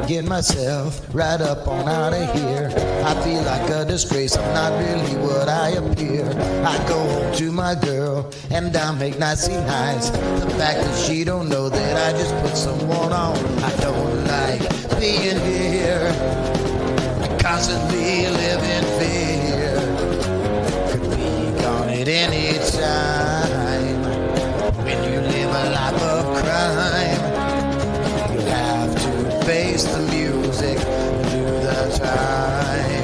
Get myself right up on out of here. I feel like a disgrace, I'm not really what I appear. I go home to my girl and I make nicey nice. The fact that she don't know that I just put someone on. I don't like being here. I constantly live in fear. Could be gone at any time. When you live a life of crime, face the music, do the time.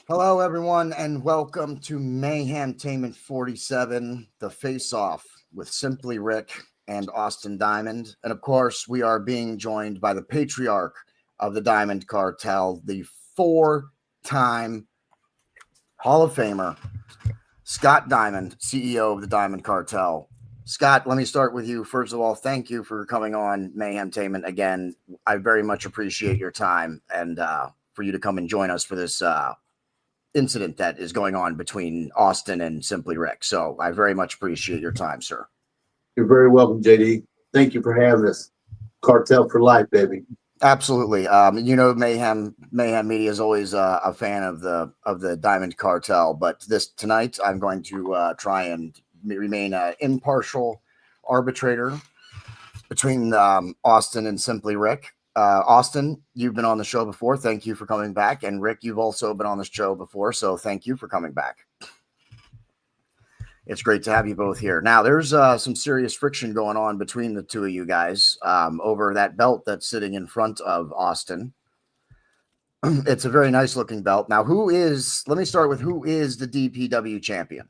Hello, everyone, and welcome to Mayhemtainment 47, the face-off with Simply Rick and Austin Diamond. And of course, we are being joined by the patriarch of the Diamond Cartel, the four-time Hall of Famer, Scott Diamond, CEO of the Diamond Cartel. Scott, let me start with you. First of all, thank you for coming on Mayhemtainment again. I very much appreciate your time and for you to come and join us for this incident that is going on between Austin and Simply Rick. So I very much appreciate your time, sir. You're very welcome, JD. Thank you for having us. Cartel for life, baby. Absolutely. You know, Mayhem Media is always a fan of the Diamond Cartel, but tonight I'm going to try and remain an impartial arbitrator between Austin and Simply Rick. Austin, you've been on the show before. Thank you for coming back. And Rick, you've also been on the show before, so thank you for coming back. It's great to have you both here. Now, there's some serious friction going on between the two of you guys over that belt that's sitting in front of Austin. It's a very nice looking belt. Now, let me start with who is the DPW champion?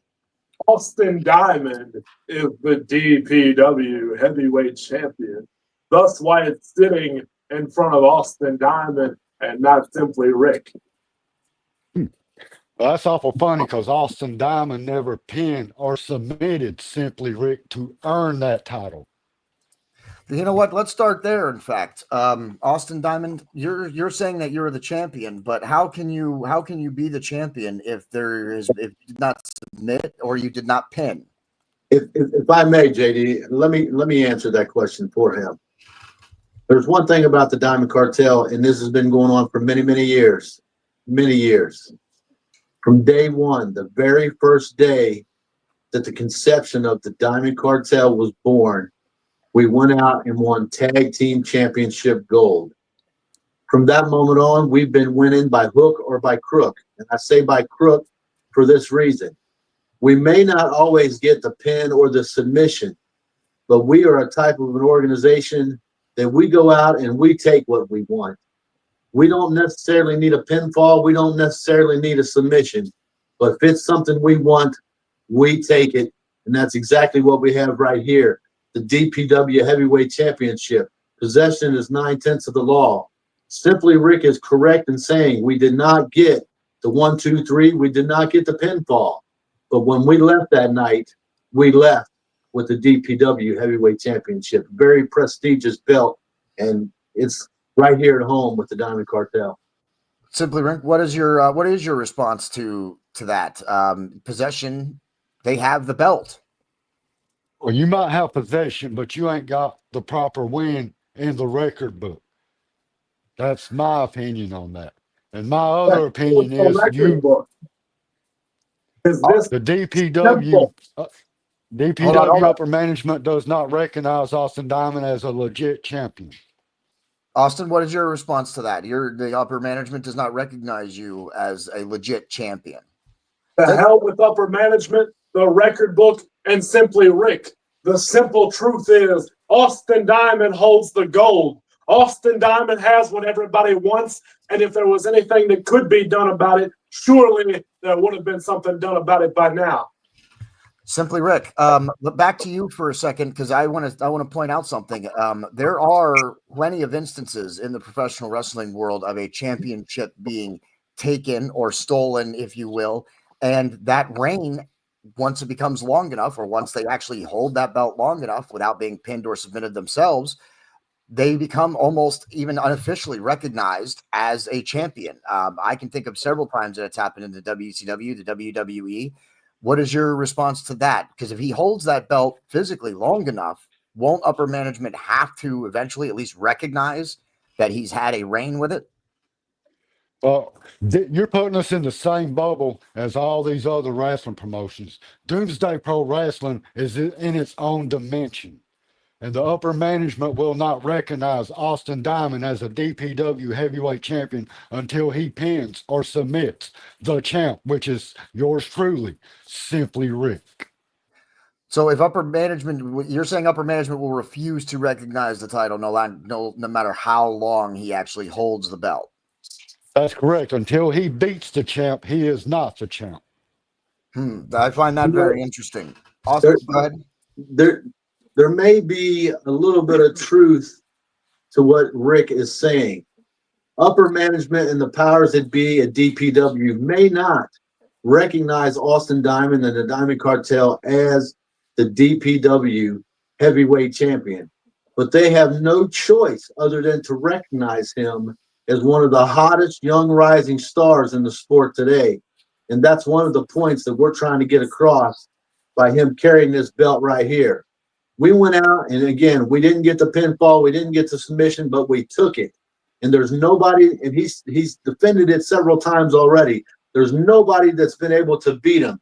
Austin Diamond is the DPW heavyweight champion. Thus why it's sitting in front of Austin Diamond and not Simply Rick. Well, that's awful funny because Austin Diamond never pinned or submitted Simply Rick to earn that title. You know what? Let's start there. In fact, Austin Diamond, you're saying that you're the champion, but how can you be the champion if you did not submit or you did not pin? If I may, JD, let me answer that question for him. There's one thing about the Diamond Cartel, and this has been going on for many years. From day one, the very first day that the conception of the Diamond Cartel was born, we went out and won tag team championship gold. From that moment on, we've been winning by hook or by crook. And I say by crook for this reason. We may not always get the pin or the submission, but we are a type of an organization that we go out and we take what we want. We don't necessarily need a pinfall. We don't necessarily need a submission. But if it's something we want, we take it. And that's exactly what we have right here. The DPW Heavyweight Championship. Possession is 9/10 of the law. Simply Rick is correct in saying we did not get the 1, 2, 3. We did not get the pinfall. But when we left that night, we left with the DPW Heavyweight Championship. Very prestigious belt. And it's right here at home with the Diamond Cartel. Simply Rick, what is your response to that? Possession, they have the belt. Well, you might have possession, but you ain't got the proper win in the record book. That's my opinion on that. And my other opinion is the DPW upper management does not recognize Austin Diamond as a legit champion. Austin, what is your response to that? The upper management does not recognize you as a legit champion. The hell with upper management, the record book, and Simply Rick. The simple truth is Austin Diamond holds the gold. Austin Diamond has what everybody wants, and if there was anything that could be done about it, surely there would have been something done about it by now. Simply Rick. But back to you for a second, because I want to point out something. There are plenty of instances in the professional wrestling world of a championship being taken or stolen, if you will, and that reign, once it becomes long enough, or once they actually hold that belt long enough without being pinned or submitted themselves, they become almost even unofficially recognized as a champion. I can think of several times that it's happened in the WCW, the WWE. What is your response to that? Because if he holds that belt physically long enough, won't upper management have to eventually at least recognize that he's had a reign with it? Well, you're putting us in the same bubble as all these other wrestling promotions. Doomsday Pro Wrestling is in its own dimension. And the upper management will not recognize Austin Diamond as a DPW heavyweight champion until he pins or submits the champ, which is yours truly, Simply Rick. So if upper management, you're saying upper management will refuse to recognize the title no matter how long he actually holds the belt. That's correct. Until he beats the champ, he is not the champ. I find that You know, very interesting. Austin, go ahead. there may be a little bit of truth to what Rick is saying. Upper management and the powers that be at DPW may not recognize Austin Diamond and the Diamond Cartel as the DPW heavyweight champion, but they have no choice other than to recognize him as one of the hottest young rising stars in the sport today. And that's one of the points that we're trying to get across by him carrying this belt right here. We went out, and again, we didn't get the pinfall, we didn't get the submission, but we took it. And there's nobody, and he's defended it several times already. There's nobody that's been able to beat him.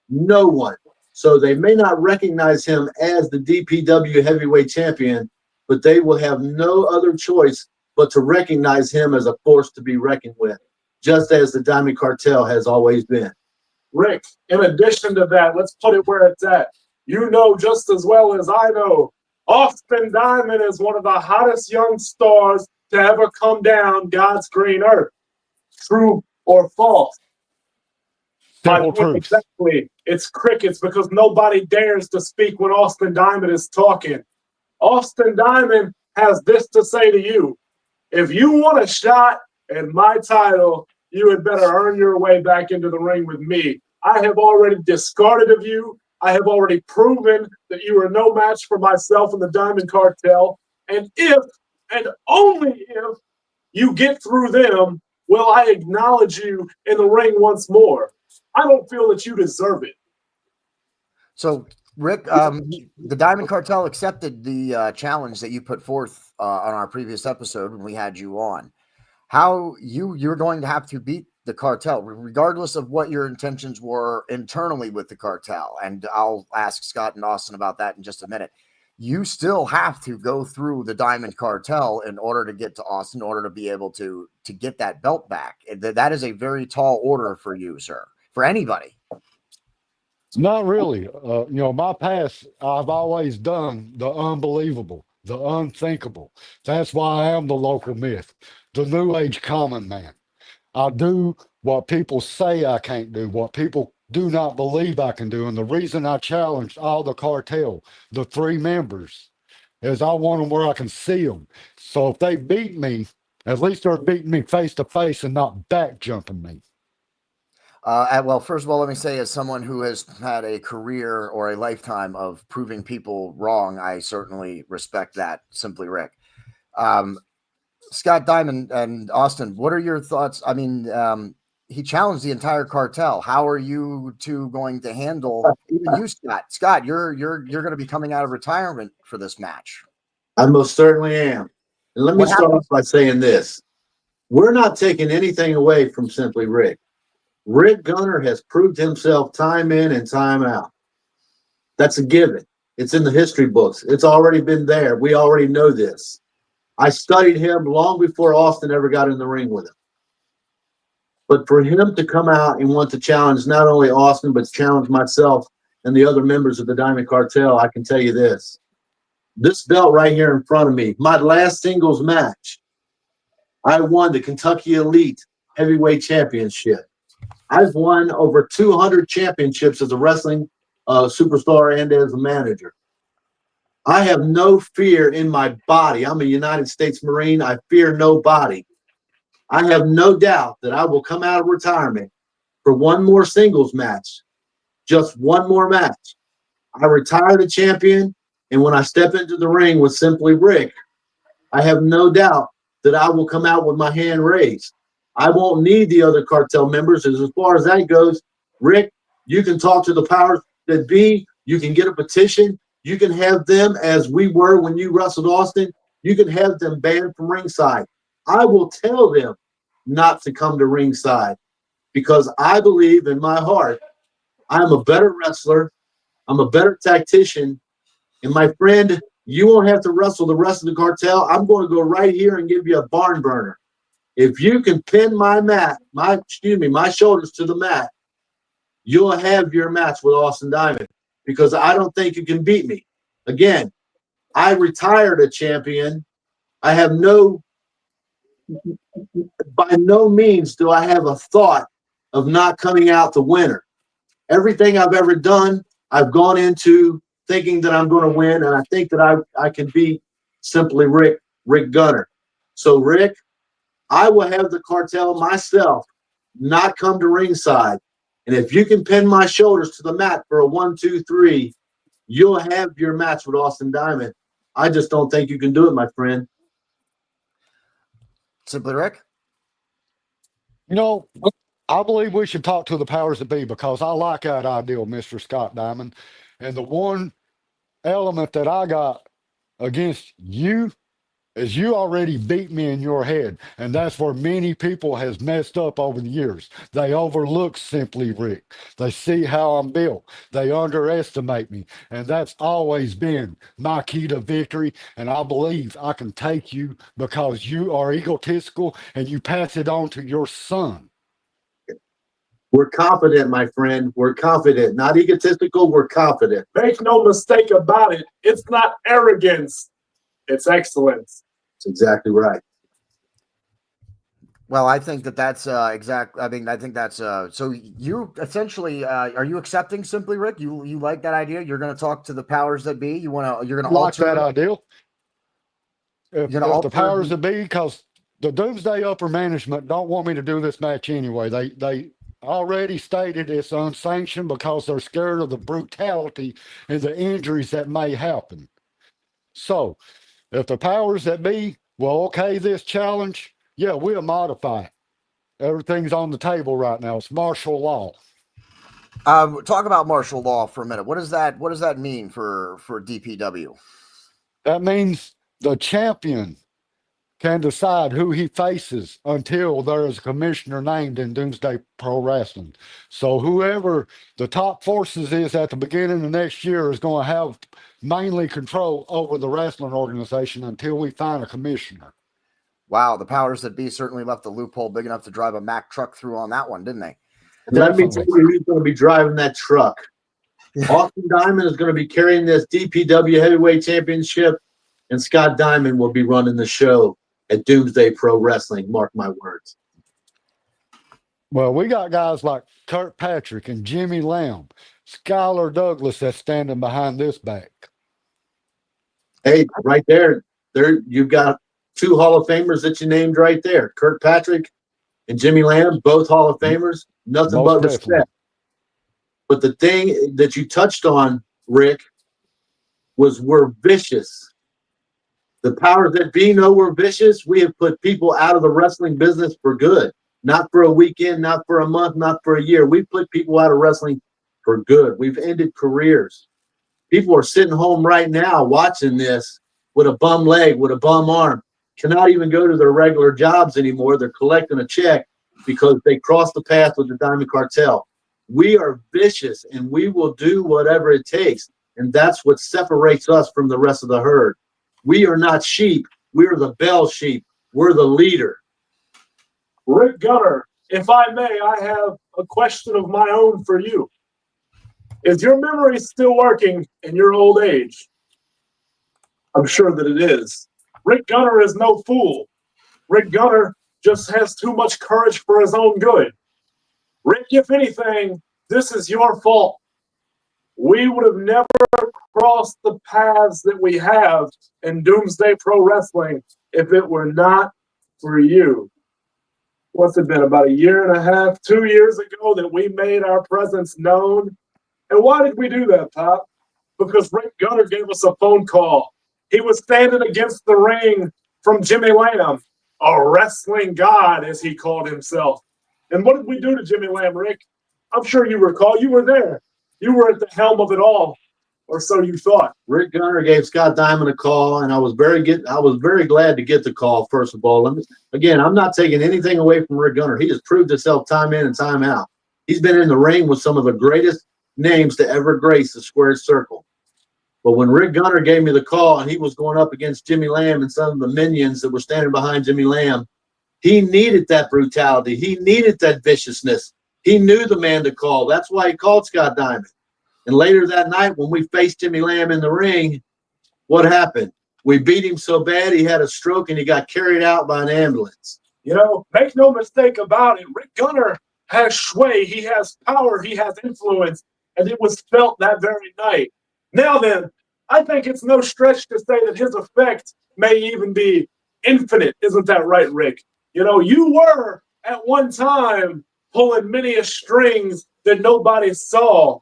No one. So they may not recognize him as the DPW heavyweight champion, but they will have no other choice but to recognize him as a force to be reckoned with, just as the Diamond Cartel has always been. Rick, in addition to that, let's put it where it's at. You know just as well as I know, Austin Diamond is one of the hottest young stars to ever come down God's green earth. True or false? Simple truth. Exactly. It's crickets because nobody dares to speak when Austin Diamond is talking. Austin Diamond has this to say to you. If you want a shot at my title, you had better earn your way back into the ring with me. I have already discarded of you. I have already proven that you are no match for myself and the Diamond Cartel. And if, and only if, you get through them, will I acknowledge you in the ring once more. I don't feel that you deserve it. So, Rick, the Diamond Cartel accepted the challenge that you put forth on our previous episode when we had you on. How you're going to have to beat the cartel, regardless of what your intentions were internally with the cartel. And I'll ask Scott and Austin about that in just a minute. You still have to go through the Diamond Cartel in order to get to Austin, in order to be able to get that belt back. That is a very tall order for you, sir, for anybody. Not really. My past, I've always done the unbelievable, the unthinkable. That's why I am the local myth, the new age common man. I do what people say I can't do, what people do not believe I can do. And the reason I challenged all the cartel, the 3 members, is I want them where I can see them. So if they beat me, at least they're beating me face to face and not back jumping me. Well, first of all, let me say, as someone who has had a career or a lifetime of proving people wrong, I certainly respect that, Simply Rick. Scott Diamond and Austin, what are your thoughts? I mean, he challenged the entire cartel. How are you two going to handle, even you, Scott? Scott, you're going to be coming out of retirement for this match. I most certainly am. And let me start off by saying this. We're not taking anything away from Simply Rick. Rick Gunner has proved himself time in and time out. That's a given. It's in the history books. It's already been there. We already know this. I studied him long before Austin ever got in the ring with him. But for him to come out and want to challenge not only Austin, but challenge myself and the other members of the Diamond Cartel, I can tell you this. This belt right here in front of me, my last singles match, I won the Kentucky Elite Heavyweight Championship. I've won over 200 championships as a wrestling a superstar and as a manager. I have no fear in my body. I'm a United States Marine. I fear nobody. I have no doubt that I will come out of retirement for one more singles match, just one more match. I retire the champion, and when I step into the ring with Simply Rick, I have no doubt that I will come out with my hand raised. I won't need the other cartel members. As far as that goes, Rick, you can talk to the powers that be. You can get a petition. You can have them, as we were when you wrestled Austin, you can have them banned from ringside. I will tell them not to come to ringside because I believe in my heart I'm a better wrestler. I'm a better tactician. And my friend, you won't have to wrestle the rest of the cartel. I'm going to go right here and give you a barn burner. If you can pin my shoulders to the mat, you'll have your match with Austin Diamond because I don't think you can beat me. Again, I retired a champion. I have by no means do I have a thought of not coming out the winner. Everything I've ever done, I've gone into thinking that I'm going to win, and I think that I can beat Simply Rick Gunner. So, Rick, I will have the cartel myself not come to ringside. And if you can pin my shoulders to the mat for a 1, 2, 3, you'll have your match with Austin Diamond. I just don't think you can do it, my friend. Simply Rick? You know, I believe we should talk to the powers that be because I like that idea, Mr. Scott Diamond. And the one element that I got against you is you already beat me in your head. And that's where many people has messed up over the years. They overlook Simply Rick. They see how I'm built. They underestimate me. And that's always been my key to victory. And I believe I can take you because you are egotistical and you pass it on to your son. We're confident, my friend. We're confident. Not egotistical. We're confident. Make no mistake about it. It's not arrogance. It's excellence. That's exactly right. Well, I think that's exactly. I mean, I think that's so you essentially are you accepting Simply Rick? You like that idea? You're going to talk to the powers that be. You're going to Like alter that idea. If You're gonna the powers that be, because the Doomsday upper management don't want me to do this match anyway. They already stated it's unsanctioned because they're scared of the brutality and the injuries that may happen. So if the powers that be will okay this challenge, yeah, we'll modify it. Everything's on the table right now. It's martial law. talk about martial law for a minute. What does that mean for DPW? That means the champion can decide who he faces until there is a commissioner named in Doomsday Pro Wrestling. So whoever the top forces is at the beginning of next year is going to have mainly control over the wrestling organization until we find a commissioner. Wow, the powers that be certainly left the loophole big enough to drive a Mack truck through on that one, didn't they? Let me tell you who's going to be driving that truck. Austin Diamond is going to be carrying this DPW Heavyweight Championship, and Scott Diamond will be running the show at Doomsday Pro Wrestling. Mark my words. Well, we got guys like Kurt Patrick and Jimmy Lamb, Skylar Douglas that's standing behind this back. Hey, right there you've got 2 Hall of Famers that you named right there. Kurt Patrick and Jimmy Lamb, both Hall of Famers. Nothing but respect. But the thing that you touched on, Rick, was we're vicious. The powers that be know we're vicious. We have put people out of the wrestling business for good. Not for a weekend, not for a month, not for a year. We put people out of wrestling for good. We've ended careers. People are sitting home right now watching this with a bum leg, with a bum arm, cannot even go to their regular jobs anymore. They're collecting a check because they crossed the path with the Diamond Cartel. We are vicious, and we will do whatever it takes, and that's what separates us from the rest of the herd. We are not sheep. We're the bell sheep. We're the leader. Rick Gunner, if I may, I have a question of my own for you. Is your memory still working in your old age? I'm sure that it is. Rick Gunner is no fool. Rick Gunner just has too much courage for his own good. Rick, if anything, this is your fault. we would have never crossed the paths that we have in Doomsday Pro Wrestling if it were not for you. What's it been, about a year and a half, 2 years ago that we made our presence known? And why did we do that, Pop? Because Rick Gunner gave us a phone call. He was standing against the ring from Jimmy Lamb, a wrestling god, as he called himself. And what did we do to Jimmy Lamb, Rick? I'm sure you recall. You were there. You were at the helm of it all, or so you thought. Rick Gunner gave Scott Diamond a call, and I was very glad to get the call. First of all, again, I'm not taking anything away from Rick Gunner. He has proved himself time in and time out. He's been in the ring with some of the greatest names to ever grace the squared circle. But when Rick Gunner gave me the call and he was going up against Jimmy Lamb and some of the minions that were standing behind Jimmy Lamb, he needed that brutality. He needed that viciousness. He knew the man to call. That's why he called Scott Diamond. And later that night, when we faced Jimmy Lamb in the ring, what happened? We beat him so bad he had a stroke and he got carried out by an ambulance. You know, make no mistake about it. Rick Gunner has sway. He has power. He has influence. And it was felt that very night. Now then, I think it's no stretch to say that his effect may even be infinite. Isn't that right, Rick? You know, you were at one time pulling many a strings that nobody saw.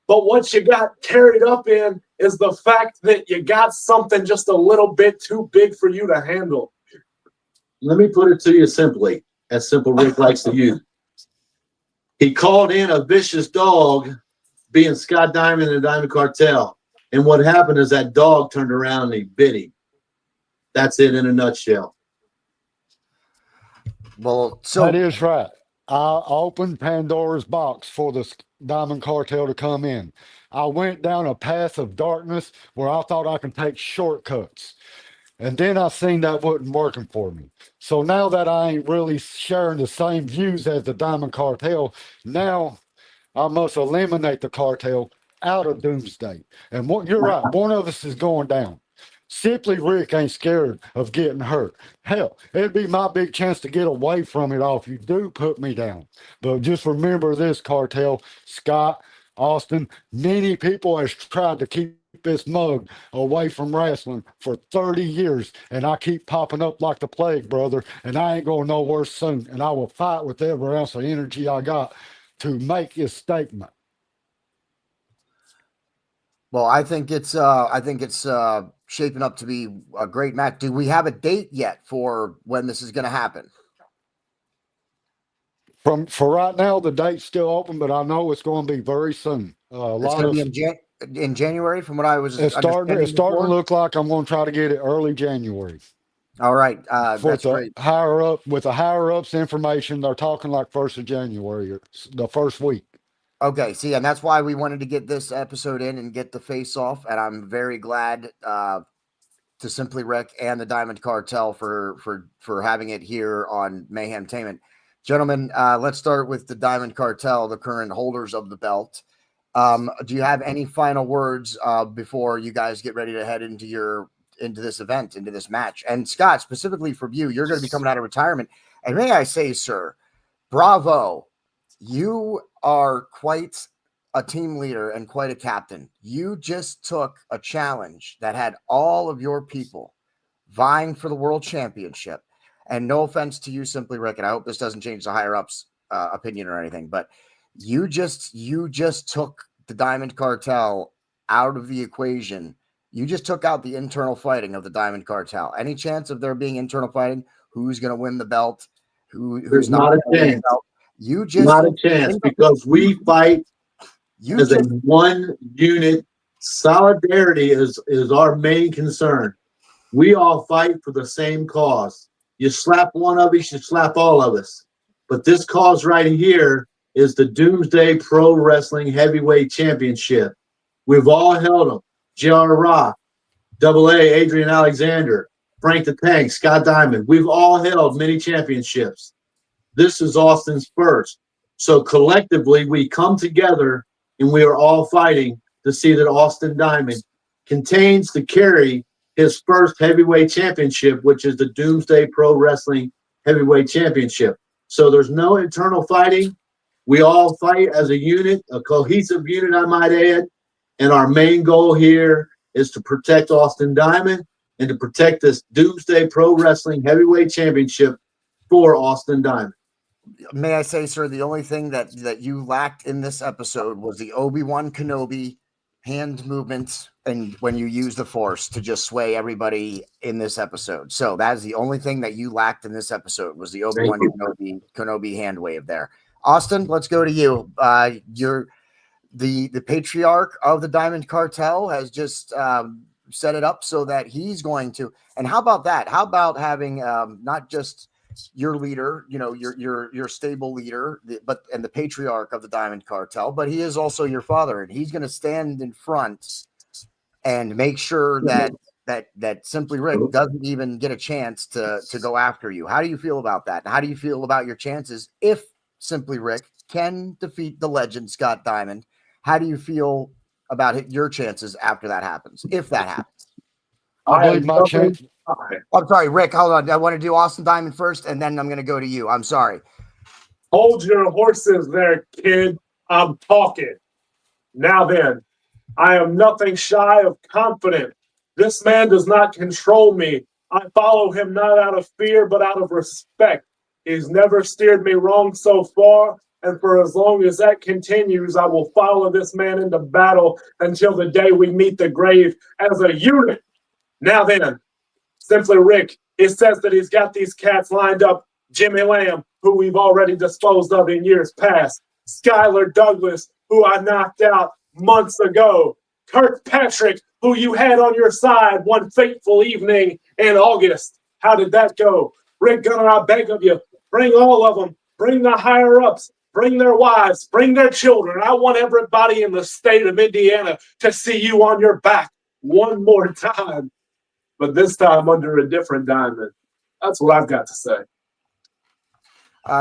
But what you got carried up in is the fact that you got something just a little bit too big for you to handle. Let me put it to you simply, as Simple Rick likes to use. He called in a vicious dog, being Scott Diamond and the Diamond Cartel. And what happened is that dog turned around and he bit him. That's it in a nutshell. Well, so That is right. I opened Pandora's box for the Diamond Cartel to come in. I went down a path of darkness where I thought I could take shortcuts. And then I seen that wasn't working for me. So now that I ain't really sharing the same views as the Diamond Cartel, now I must eliminate the cartel out of Doomsday. And you're right, one of us is going down. Simply Rick ain't scared of getting hurt. Hell, it'd be my big chance to get away from it all if you do put me down. But just remember this, cartel, Scott, Austin, many people has tried to keep this mug away from wrestling for 30 years, and I keep popping up like the plague, brother, and I ain't going nowhere soon, and I will fight with every ounce of energy I got to make his statement. well, I think it's shaping up to be a great match. Do we have a date yet for when this is going to happen? For right now, the date's still open, but I know it's going to be very soon. It's going to be in January, from what I was It's starting to before. look like I'm going to try to get it early January. All right, that's great. Higher up with the higher ups information, they're talking like 1st of January, the first week. Okay, see, and that's why we wanted to get this episode in and get the face off, and I'm very glad to Simply Rick and the Diamond Cartel for having it here on Mayhemtainment. Gentlemen, let's start with the Diamond Cartel, the current holders of the belt. Do you have any final words before you guys get ready to head into this event, into this match? And Scott, specifically for you, you're going to be coming out of retirement. And may I say, sir, bravo. You are quite a team leader and quite a captain. You just took a challenge that had all of your people vying for the world championship. And no offense to you, Simply Rick, and I hope this doesn't change the higher ups opinion or anything, but you just took the Diamond Cartel out of the equation. You just took out the internal fighting of the Diamond Cartel. Any chance of there being internal fighting? Who's going to win the belt? Who's not a chance. You just not a chance, because we fight as a one unit. Solidarity is our main concern. We all fight for the same cause. You slap one of us, you slap all of us. But this cause right here is the Doomsday Pro Wrestling Heavyweight Championship. We've all held them. J.R. Rock, Double A, Adrian Alexander, Frank the Tank, Scott Diamond. We've all held many championships. This is Austin's first. So collectively, we come together and we are all fighting to see that Austin Diamond contains to carry his first heavyweight championship, which is the Doomsday Pro Wrestling Heavyweight Championship. So there's no internal fighting. We all fight as a unit, a cohesive unit, I might add. And our main goal here is to protect Austin Diamond and to protect this Doomsday Pro Wrestling Heavyweight Championship for Austin Diamond. May I say, sir, the only thing that you lacked in this episode was the Obi-Wan Kenobi hand movements and when you use the Force to just sway everybody in this episode. So that is the only thing that you lacked in this episode was the Obi-Wan Kenobi hand wave there. Austin, let's go to you. You're the patriarch of the Diamond Cartel has just set it up so that he's going to. And how about that? How about having not just your leader, your stable leader, and the patriarch of the Diamond Cartel, but he is also your father, and he's going to stand in front and make sure that Simply Rick doesn't even get a chance to go after you. How do you feel about that? How do you feel about your chances if Simply Rick can defeat the legend Scott Diamond? How do you feel about your chances after that happens, if that happens? I believe my chance. I'm sorry, Rick, hold on. I want to do Austin Diamond first, and then I'm going to go to you. I'm sorry. Hold your horses there, kid. I'm talking. Now then, I am nothing shy of confident. This man does not control me. I follow him not out of fear, but out of respect. He's never steered me wrong so far, and for as long as that continues, I will follow this man into battle until the day we meet the grave as a unit. Now then, Simply Rick, it says that he's got these cats lined up. Jimmy Lamb, who we've already disposed of in years past. Skylar Douglas, who I knocked out months ago. Kirkpatrick, who you had on your side one fateful evening in August. How did that go? Rick Gunner, I beg of you, bring all of them. Bring the higher-ups. Bring their wives. Bring their children. I want everybody in the state of Indiana to see you on your back one more time. But this time under a different diamond. That's what I've got to say.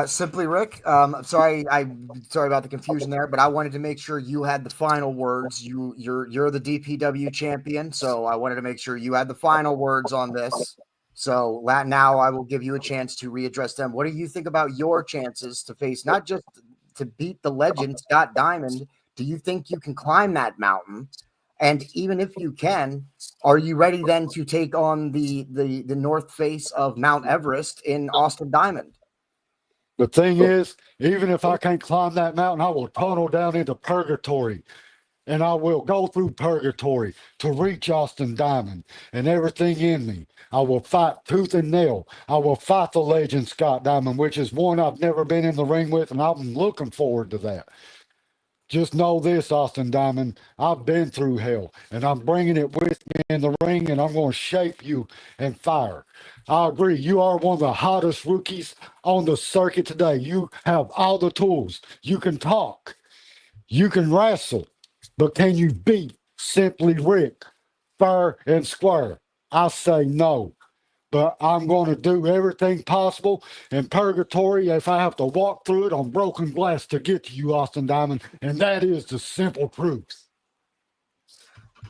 Simply Rick, sorry about the confusion there, but I wanted to make sure you had the final words. You're the DPW champion, so I wanted to make sure you had the final words on this. So now I will give you a chance to readdress them. What do you think about your chances to face not just to beat the legend Scott Diamond? Do you think you can climb that mountain? And even if you can, are you ready then to take on the north face of Mount Everest in Austin Diamond? The thing is, even if I can't climb that mountain, I will tunnel down into purgatory. And I will go through purgatory to reach Austin Diamond and everything in me. I will fight tooth and nail. I will fight the legend Scott Diamond, which is one I've never been in the ring with, and I'm looking forward to that. Just know this, Austin Diamond, I've been through hell, and I'm bringing it with me in the ring, and I'm going to shape you and fire. I agree. You are one of the hottest rookies on the circuit today. You have all the tools. You can talk. You can wrestle. But can you beat Simply Rick fair and square? I say no. But I'm going to do everything possible in purgatory if I have to walk through it on broken glass to get to you, Austin Diamond. And that is the simple truth.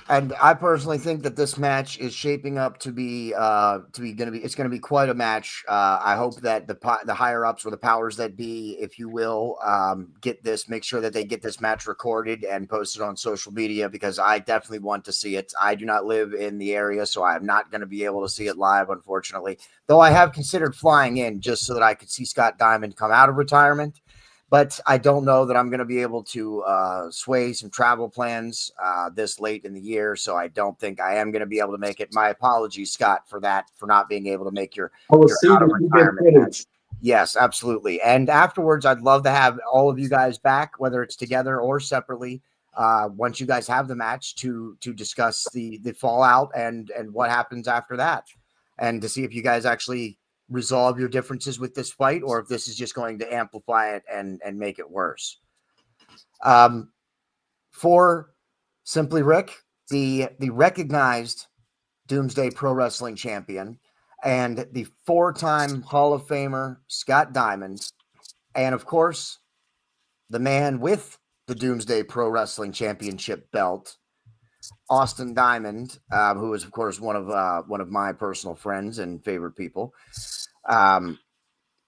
And I personally think that this match is shaping up to be it's going to be quite a match. I hope that the higher ups or the powers that be, if you will, make sure that they get this match recorded and posted on social media, because I definitely want to see it. I do not live in the area, so I'm not going to be able to see it live, unfortunately. Though I have considered flying in just so that I could see Scott Diamond come out of retirement. But I don't know that I'm going to be able to sway some travel plans this late in the year. So I don't think I am going to be able to make it. My apologies, Scott, for not being able to make your out of retirement match. Yes, absolutely. And afterwards, I'd love to have all of you guys back, whether it's together or separately, once you guys have the match to discuss the fallout and what happens after that, and to see if you guys actually resolve your differences with this fight, or if this is just going to amplify it and make it worse. For Simply Rick, the recognized Doomsday Pro Wrestling champion and the 4-time Hall of Famer Scott Diamond, and of course the man with the Doomsday Pro Wrestling Championship belt, Austin Diamond, who is of course one of my personal friends and favorite people.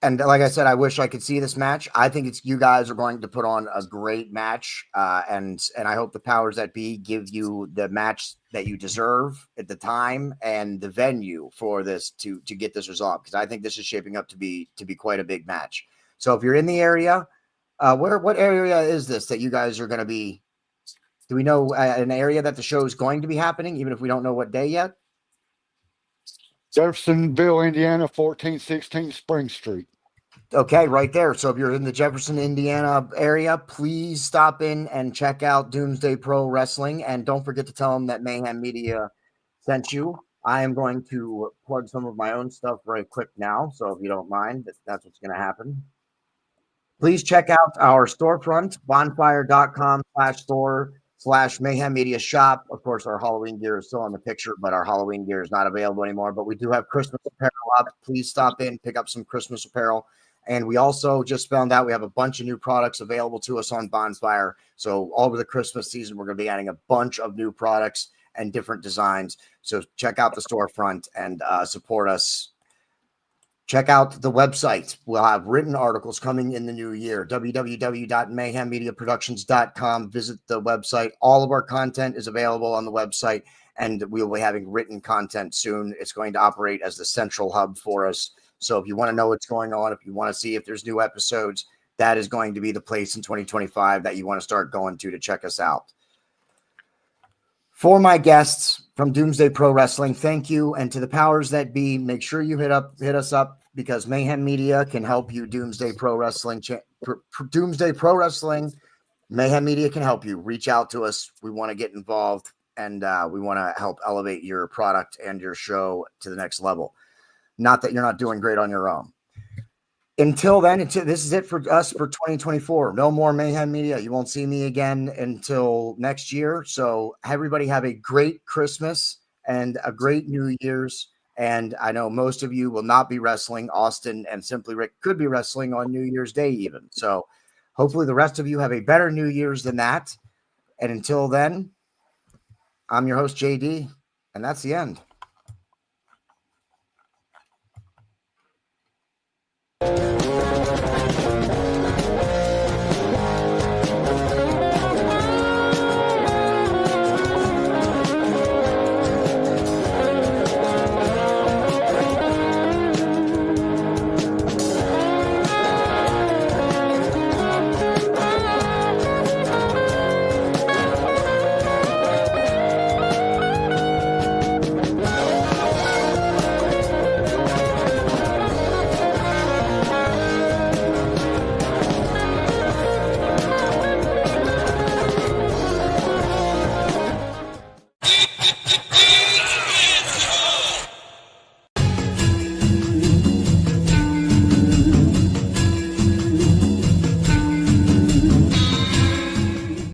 And like I said, I wish I could see this match. I think you guys are going to put on a great match, and I hope the powers that be give you the match that you deserve at the time and the venue for this to get this resolved, because I think this is shaping up to be quite a big match. So if you're in the area, what area is this that you guys are going to be? Do we know an area that the show is going to be happening, even if we don't know what day yet? Jeffersonville, Indiana, 1416 Spring Street. Okay, right there. So if you're in the Jefferson, Indiana area, please stop in and check out Doomsday Pro Wrestling. And don't forget to tell them that Mayhem Media sent you. I am going to plug some of my own stuff very quick now. So if you don't mind, that's what's going to happen. Please check out our storefront, bonfire.com/store/Mayhem Media Shop. Of course, our Halloween gear is still on the picture, but our Halloween gear is not available anymore. But we do have Christmas apparel up. Please stop in, pick up some Christmas apparel. And we also just found out we have a bunch of new products available to us on Bonfire. So over the Christmas season, we're going to be adding a bunch of new products and different designs. So check out the storefront and support us. Check out the website. We'll have written articles coming in the new year. www.mayhemmediaproductions.com. Visit the website. All of our content is available on the website, and we'll be having written content soon. It's going to operate as the central hub for us. So if you want to know what's going on, if you want to see if there's new episodes, that is going to be the place in 2025 that you want to start going to check us out. For my guests from Doomsday Pro Wrestling, thank you. And to the powers that be, make sure you hit us up, because Mayhem Media can help you. Doomsday Pro Wrestling, Mayhem Media can help you. Reach out to us. We want to get involved, and we want to help elevate your product and your show to the next level. Not that you're not doing great on your own. Until then, this is it for us for 2024. No more Mayhem Media. You won't see me again until next year. So everybody have a great Christmas and a great New Year's. And I know most of you will not be wrestling. Austin and Simply Rick could be wrestling on New Year's Day even. So hopefully the rest of you have a better New Year's than that. And until then, I'm your host, JD, and that's the end.